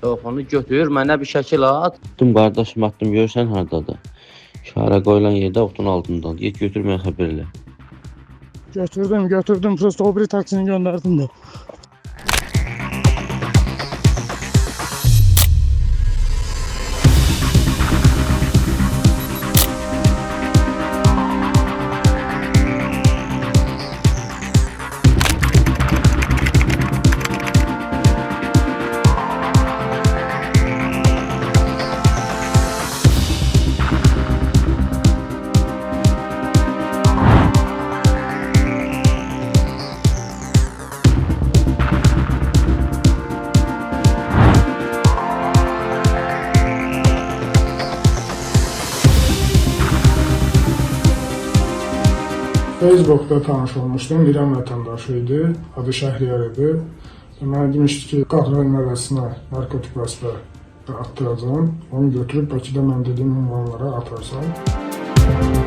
Telefonu götür, mənə bir şəkil at. Attım qardaşım, attım, görürsən hardadır? İşarə qoyulan yerdə otun altından. Get götür, mən xəbər elə. Götürdüm. Prosto o biri taksini gönderdim de. Facebook'ta tanış olmuştum. İran vətəndaşıydı. Adı Şəhriyar idi. Mənə demişdi ki, Qaxran nəvəsinə narkotik vasitə attıracağım. Onu götürüb Bakıda mən dediyim ünvanlara atarsan.